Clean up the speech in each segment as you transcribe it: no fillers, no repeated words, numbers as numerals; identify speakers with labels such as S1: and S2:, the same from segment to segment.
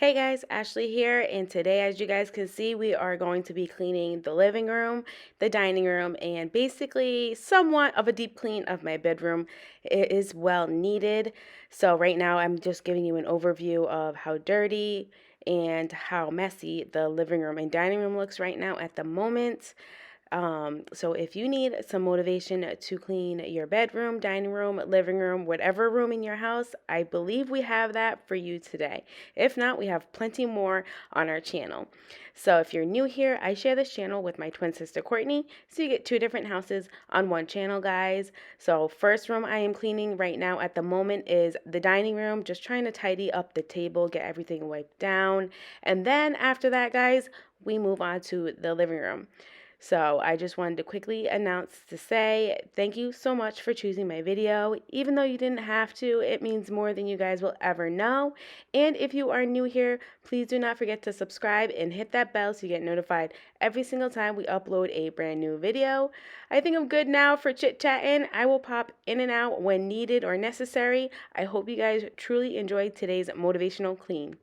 S1: Hey guys, Ashley here, and today, as you guys can see, we are going to be cleaning the living room, the dining room, and basically somewhat of a deep clean of my bedroom. It is well needed. So right now I'm just giving you an overview of how dirty and how messy the living room and dining room looks right now at the moment. So if you need some motivation to clean your bedroom, dining room, living room, whatever room in your house, I believe we have that for you today. If not, we have plenty more on our channel. So if you're new here, I share this channel with my twin sister Courtney, so you get two different houses on one channel, guys. So first room I am cleaning right now at the moment is the dining room, just trying to tidy up the table, get everything wiped down. And then after that, guys, we move on to the living room. So I just wanted to quickly announce to say thank you so much for choosing my video. Even though you didn't have to, it means more than you guys will ever know. And if you are new here, please do not forget to subscribe and hit that bell so you get notified every single time we upload a brand new video. I think I'm good now for chit-chatting. I will pop in and out when needed or necessary. I hope you guys truly enjoyed today's motivational clean.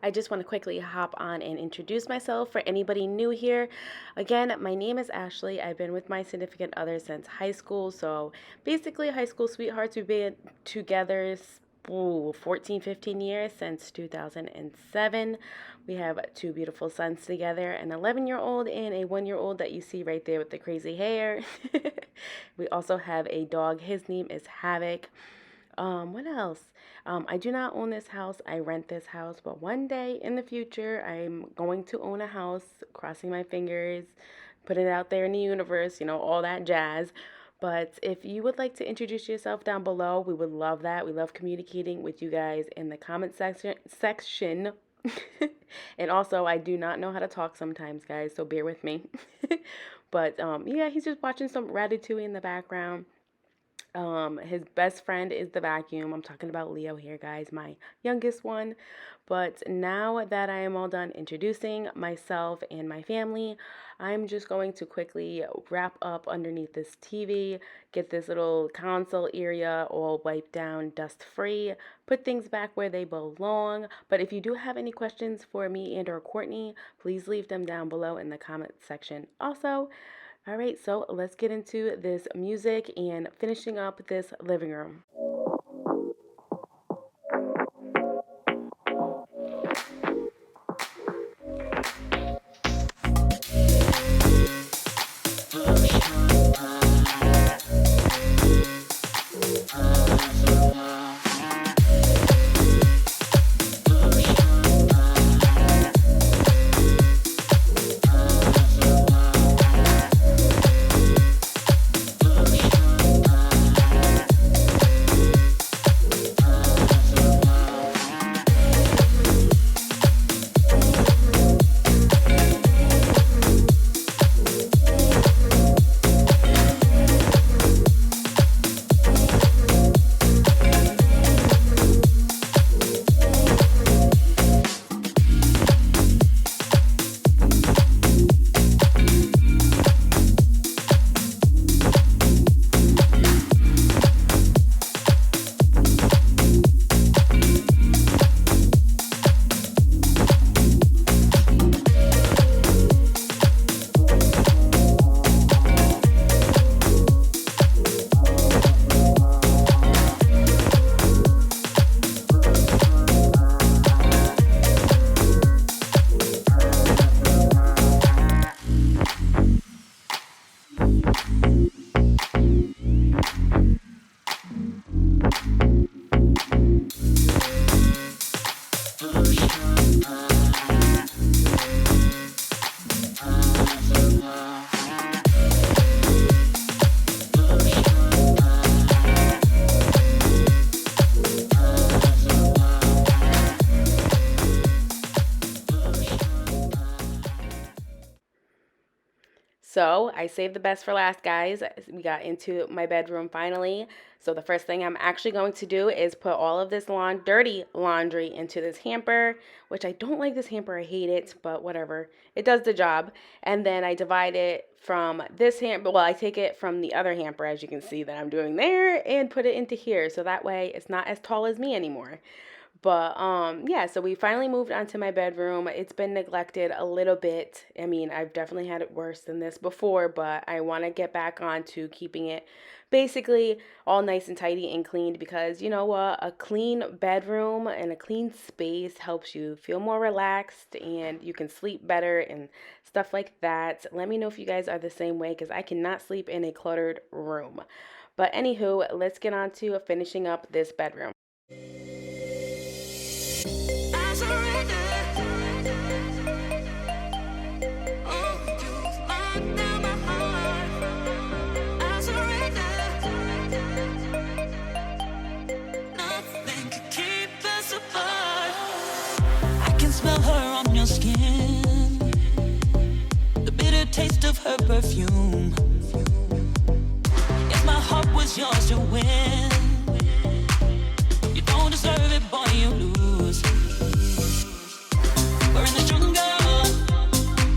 S1: I just want to quickly hop on and introduce myself for anybody new here. Again, my name is Ashley. I've been with my significant other since high school. So basically, high school sweethearts. We've been together 14, 15 years since 2007. We have two beautiful sons together, an 11-year-old and a 1-year-old that you see right there with the crazy hair. We also have a dog. His name is Havoc. What else? I do not own this house. I rent this house, but one day in the future, I'm going to own a house, crossing my fingers, put it out there in the universe, all that jazz. But if you would like to introduce yourself down below, we would love that. We love communicating with you guys in the comment section. And also, I do not know how to talk sometimes, guys, so bear with me. But yeah, he's just watching some Ratatouille in the background. His best friend is the vacuum. I'm talking about Leo here, guys, my youngest one. But now that I am all done introducing myself and my family, I'm just going to quickly wrap up underneath this TV, get this little console area all wiped down, dust free, put things back where they belong. But if you do have any questions for me and or Courtney, please leave them down below in the comment section. Also, all right, so let's get into this music and finishing up this living room. So I saved the best for last, guys. We got into my bedroom finally. So the first thing I'm actually going to do is put all of this dirty laundry into this hamper, which I don't like this hamper. I hate it, but whatever. It does the job. And then I divide it from this hamper. Well, I take it from the other hamper, as you can see that I'm doing there, and put it into here. So that way it's not as tall as me anymore. But yeah, so we finally moved onto my bedroom. It's been neglected a little bit. I mean, I've definitely had it worse than this before, but I want to get back on to keeping it basically all nice and tidy and cleaned, because you know what? A clean bedroom and a clean space helps you feel more relaxed and you can sleep better and stuff like that. Let me know if you guys are the same way, because I cannot sleep in a cluttered room. But anywho, let's get on to finishing up this bedroom.
S2: Smell her on your skin, the bitter taste of her perfume. If my heart was yours to win, you don't deserve it, boy, you lose. We're in the jungle,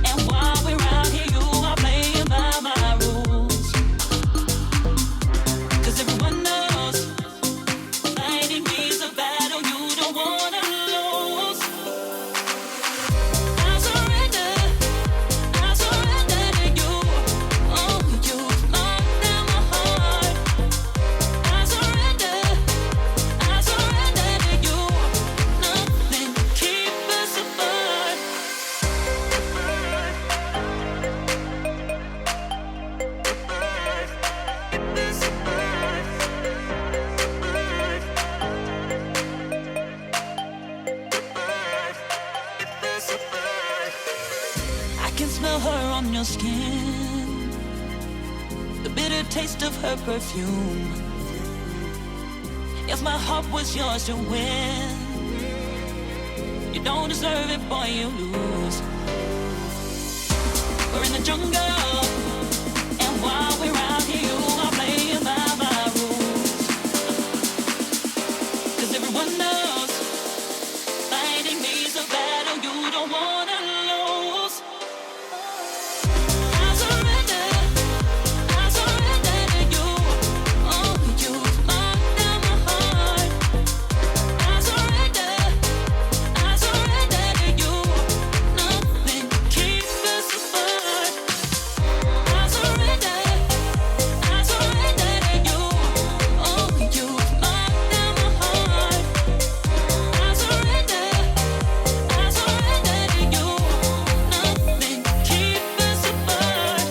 S2: and while we're out here, you are playing by my rules. 'Cause everyone knows fighting me's a battle you don't wanna lose. I your skin, the bitter taste of her perfume. If my heart was yours to win, you don't deserve it, boy, you lose. We're in the jungle, and while we're out here, you are playing by my rules. 'Cause everyone knows fighting me's a battle you don't wanna lose. I surrender to you. Oh, you've locked down my heart. I surrender to you. Nothing keeps us apart. I surrender to you. Oh, you've locked down my heart. I surrender to you. Nothing keeps us apart.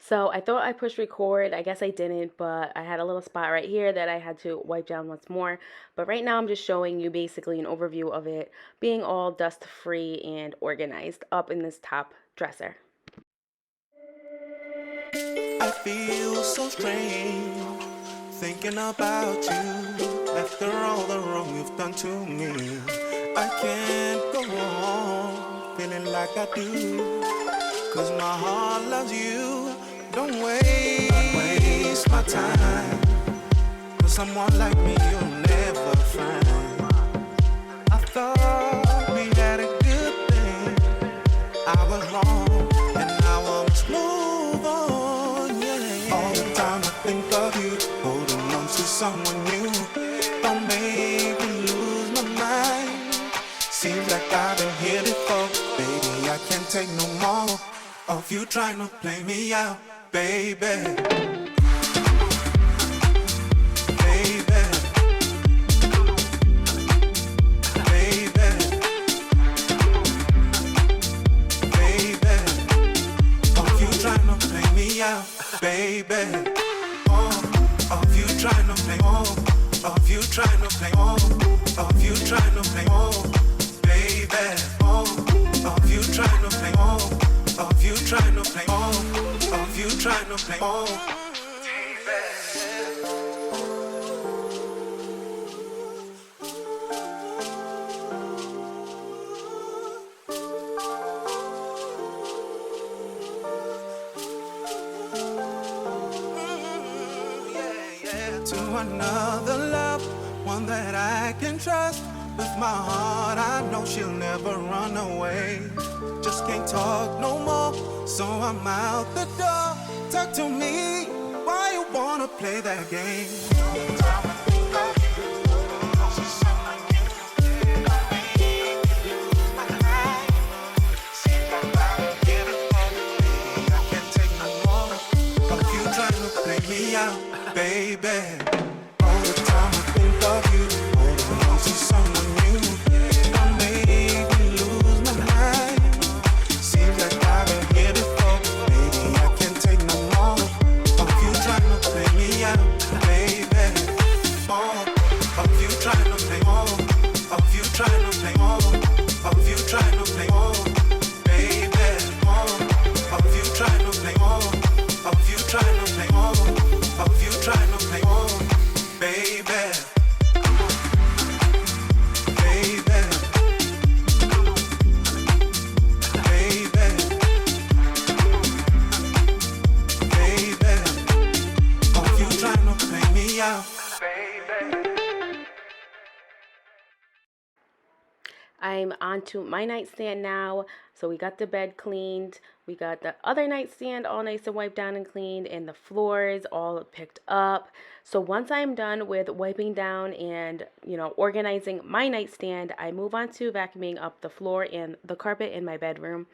S1: So I thought I pushed record. I guess I didn't, but I had a little spot right here that I had to wipe down once more. But right now I'm just showing you basically an overview of it being all dust free and organized up in this top dresser.
S3: I feel so strange thinking about you after all the wrong you've done to me. I can't go on feeling like I do, 'cause my heart loves you. Don't waste my time, 'cause someone like me you'll never find. I thought we had a good thing. I was wrong, and now I must move on, yeah. All the time I think of you, holding on to someone new. Don't make me lose my mind. Seems like I've been here before. Baby, I can't take no more of you trying to play me out, baby. Baby. Baby. Baby. Of you trying to play me out, baby. Of you trying to play, of you trying to play, of you trying to play, baby. Of you trying to play, of you trying to play, of you trying to play, to another love, one that I can trust. With my heart, I know she'll never run away. Just can't talk no more, so I'm out the door. Talk to me, why you wanna play that game? I can't take no more of you trying to play me out, baby. All the time I think of you, holding on to someone new. Don't make me lose my mind. Seems like I've been here before. Baby, I can't take no more of you trying to play me out, baby. More of you trying to play, more of you trying to play, more of you trying to play, more, baby. More of you trying to play, more of you trying to play, more of you trying to play, more, baby. Baby. Baby. Baby. Of you trying to play me out, baby.
S1: I'm on to my nightstand now. So we got the bed cleaned. We got the other nightstand all nice and wiped down and cleaned, and the floors all picked up. So once I'm done with wiping down and, organizing my nightstand, I move on to vacuuming up the floor and the carpet in my bedroom.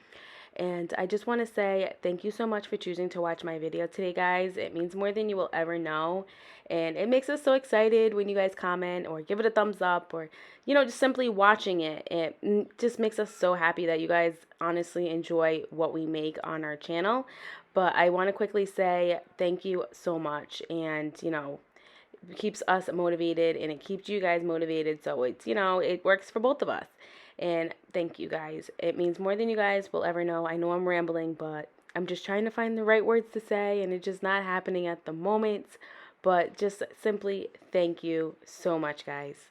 S1: And I just want to say thank you so much for choosing to watch my video today, guys. It means more than you will ever know. And it makes us so excited when you guys comment or give it a thumbs up, or, just simply watching it. It just makes us so happy that you guys honestly enjoy what we make on our channel. But I want to quickly say thank you so much. And, it keeps us motivated and it keeps you guys motivated. So it works for both of us. And thank you guys. It means more than you guys will ever know. I know I'm rambling, but I'm just trying to find the right words to say, and it's just not happening at the moment. But just simply thank you so much, guys.